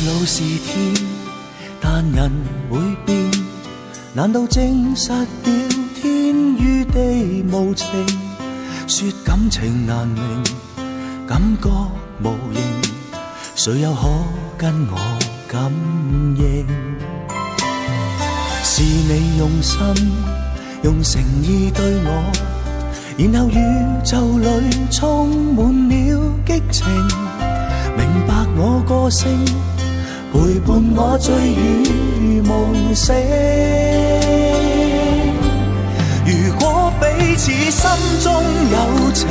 老是天，但人會變，難道證實了天與地無情？說感情難明，感覺無形，誰又可跟我感應？是你用心用誠意對我，然後宇宙裏充滿了激情，明白我個性，陪伴我醉與夢醒。如果彼此心中有情，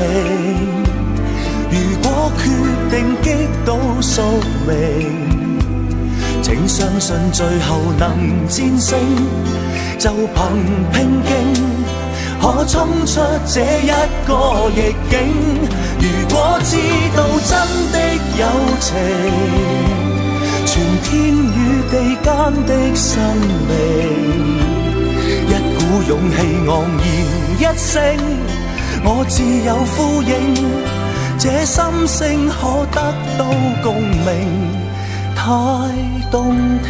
如果決定擊倒宿命，請相信最後能戰勝，就憑拼勁可衝出這一個逆境。如果知道真的有情，全天與地間的生命，一股勇氣昂然一聲，我自有呼應，這心聲可得到共鳴，太動聽。